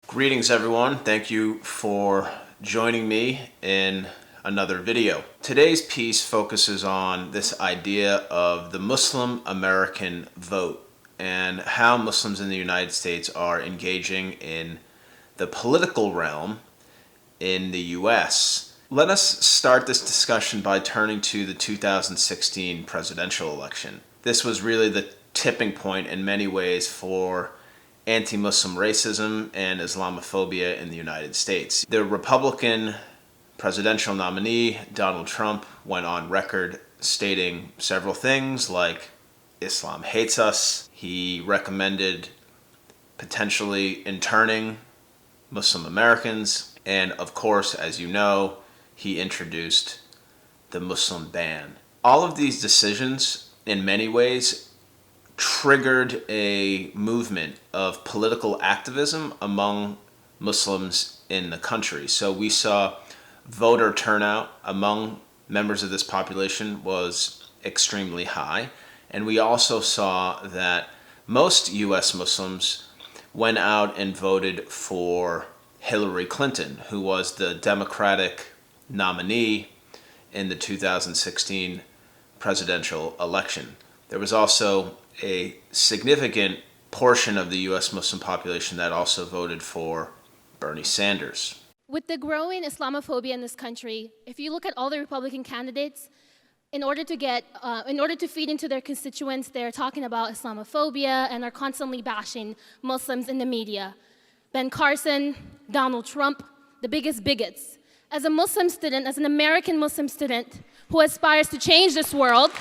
Greetings everyone, thank you for joining me in another video. Today's piece focuses on this idea of the Muslim American vote and how Muslims in the United States are engaging in the political realm in the US. Let us start this discussion by turning to the 2016 presidential election. This was really the tipping point in many ways for anti-Muslim racism and Islamophobia in the United States. The Republican presidential nominee, Donald Trump, went on record stating several things like Islam hates us. He recommended potentially interning Muslim Americans. And of course, as you know, he introduced the Muslim ban. All of these decisions, in many ways, triggered a movement of political activism among Muslims in the country. So we saw voter turnout among members of this population was extremely high. And we also saw that most US Muslims went out and voted for Hillary Clinton, who was the Democratic nominee in the 2016 presidential election. There was also a significant portion of the US Muslim population that also voted for Bernie Sanders. With the growing Islamophobia in this country, if you look at all the Republican candidates, in order to feed into their constituents, they're talking about Islamophobia and are constantly bashing Muslims in the media. Ben Carson, Donald Trump, the biggest bigots. As a Muslim student, as an American Muslim student who aspires to change this world,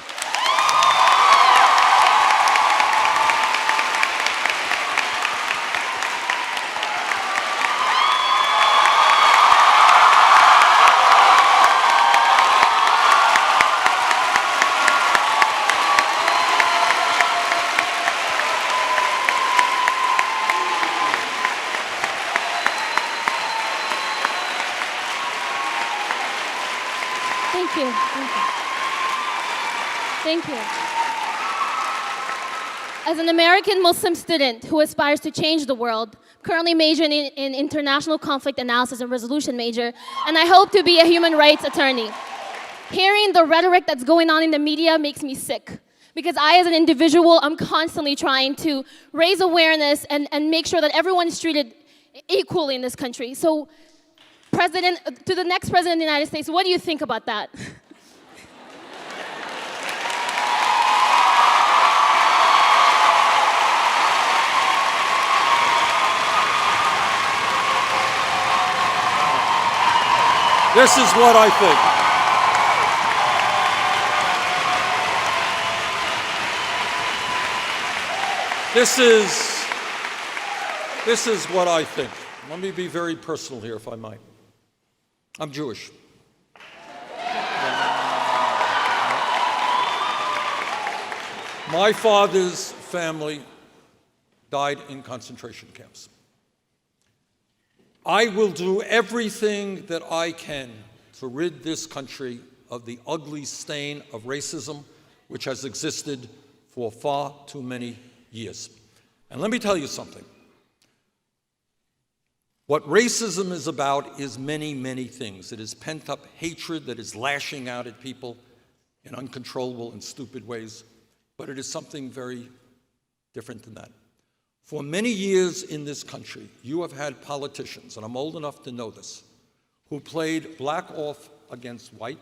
Thank you. As an American Muslim student who aspires to change the world, currently majoring in international conflict analysis and resolution major, and I hope to be a human rights attorney. Hearing the rhetoric that's going on in the media makes me sick. Because I, as an individual, I'm constantly trying to raise awareness and make sure that everyone is treated equally in this country. So, to the next president of the United States, what do you think about that? This is what I think. This is what I think. Let me be very personal here, if I might. I'm Jewish. My father's family died in concentration camps. I will do everything that I can to rid this country of the ugly stain of racism which has existed for far too many years. And let me tell you something. What racism is about is many, many things. It is pent-up hatred that is lashing out at people in uncontrollable and stupid ways, but it is something very different than that. For many years in this country, you have had politicians, and I'm old enough to know this, who played black off against white.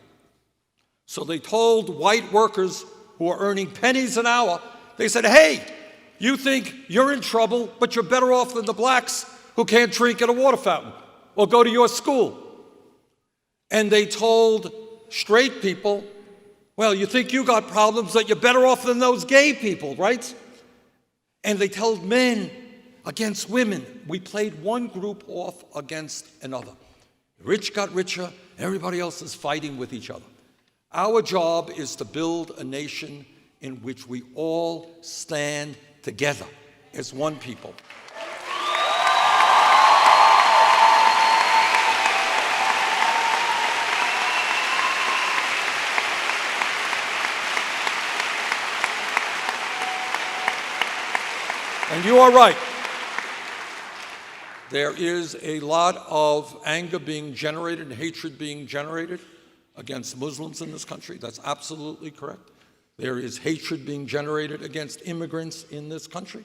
So they told white workers who are earning pennies an hour, they said, hey, you think you're in trouble, but you're better off than the blacks who can't drink at a water fountain or go to your school. And they told straight people, well, you think you got problems, that you're better off than those gay people, right? And they told men against women. We played one group off against another. The rich got richer, everybody else is fighting with each other. Our job is to build a nation in which we all stand together as one people. And you are right. There is a lot of anger being generated and hatred being generated against Muslims in this country. That's absolutely correct. There is hatred being generated against immigrants in this country.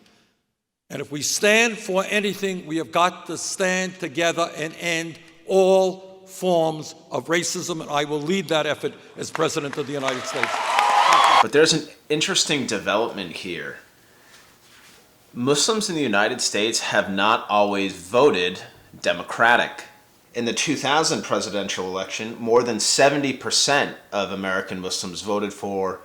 And if we stand for anything, we have got to stand together and end all forms of racism, and I will lead that effort as President of the United States. But there's an interesting development here. Muslims in the United States have not always voted Democratic. In the 2000 presidential election, more than 70% of American Muslims voted for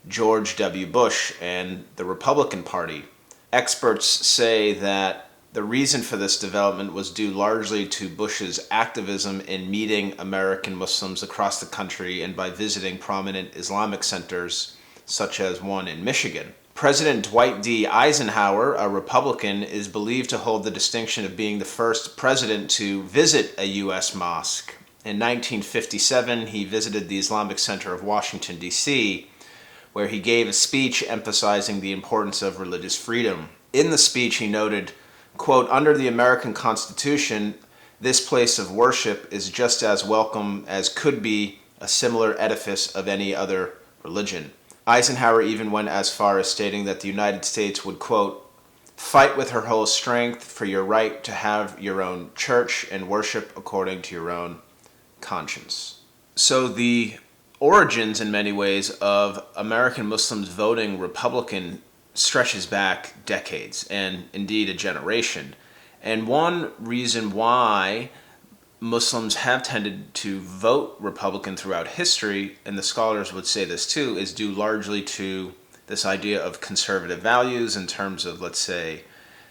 George W. Bush and the Republican Party. Experts say that the reason for this development was due largely to Bush's activism in meeting American Muslims across the country and by visiting prominent Islamic centers, such as one in Michigan. President Dwight D. Eisenhower, a Republican, is believed to hold the distinction of being the first president to visit a U.S. mosque. In 1957, he visited the Islamic Center of Washington, D.C., where he gave a speech emphasizing the importance of religious freedom. In the speech, he noted, quote, "Under the American Constitution, this place of worship is just as welcome as could be a similar edifice of any other religion." Eisenhower even went as far as stating that the United States would, quote, "fight with her whole strength for your right to have your own church and worship according to your own conscience." So the origins, in many ways, of American Muslims voting Republican stretches back decades and indeed a generation. And one reason why Muslims have tended to vote Republican throughout history, and the scholars would say this too, is due largely to this idea of conservative values in terms of, let's say,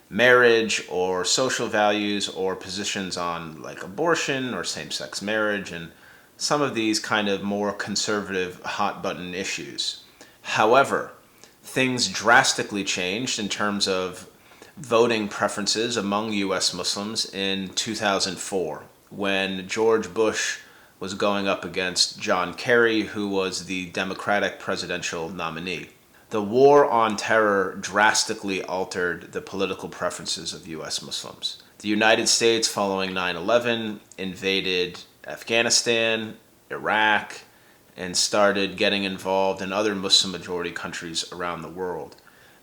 marriage or social values or positions on like abortion or same-sex marriage and some of these kind of more conservative hot-button issues. However, things drastically changed in terms of voting preferences among U.S. Muslims in 2004. When George Bush was going up against John Kerry, who was the Democratic presidential nominee. The war on terror drastically altered the political preferences of U.S. Muslims. The United States, following 9/11, invaded Afghanistan, Iraq, and started getting involved in other Muslim-majority countries around the world.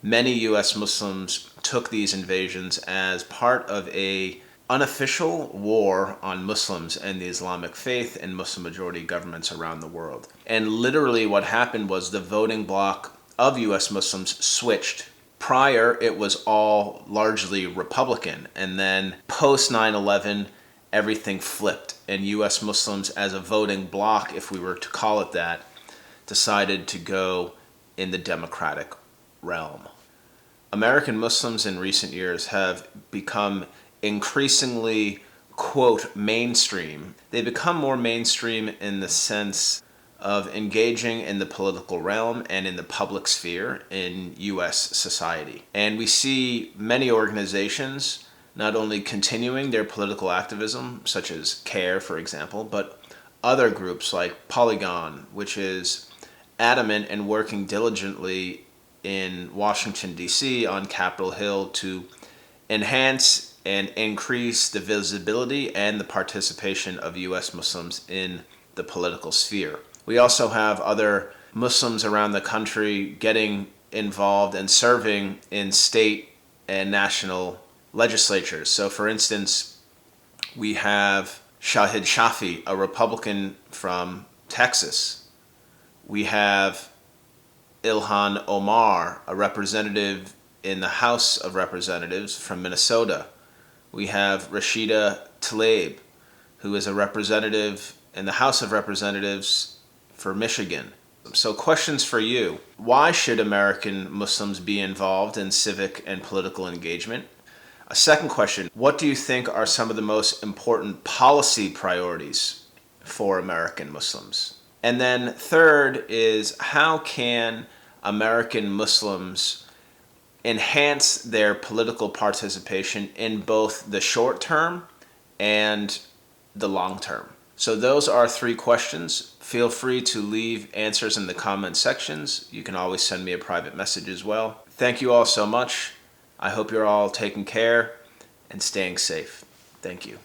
Many U.S. Muslims took these invasions as part of a unofficial war on Muslims and the Islamic faith and Muslim-majority governments around the world. And literally what happened was the voting bloc of U.S. Muslims switched. Prior, it was all largely Republican, and then post 9/11, everything flipped, and U.S. Muslims as a voting bloc, if we were to call it that, decided to go in the Democratic realm. American Muslims in recent years have become increasingly, quote, mainstream. They become more mainstream in the sense of engaging in the political realm and in the public sphere in U.S. society. And we see many organizations not only continuing their political activism, such as CARE, for example, but other groups like Polygon, which is adamant and working diligently in Washington, D.C. on Capitol Hill to enhance and increase the visibility and the participation of U.S. Muslims in the political sphere. We also have other Muslims around the country getting involved and serving in state and national legislatures. So, for instance, we have Shahid Shafi, a Republican from Texas. We have Ilhan Omar, a representative in the House of Representatives from Minnesota. We have Rashida Tlaib, who is a representative in the House of Representatives for Michigan. So questions for you. Why should American Muslims be involved in civic and political engagement? A second question, what do you think are some of the most important policy priorities for American Muslims? And then third is, how can American Muslims enhance their political participation in both the short term and the long term? So those are three questions. Feel free to leave answers in the comment sections. You can always send me a private message as well. Thank you all so much. I hope you're all taking care and staying safe. Thank you.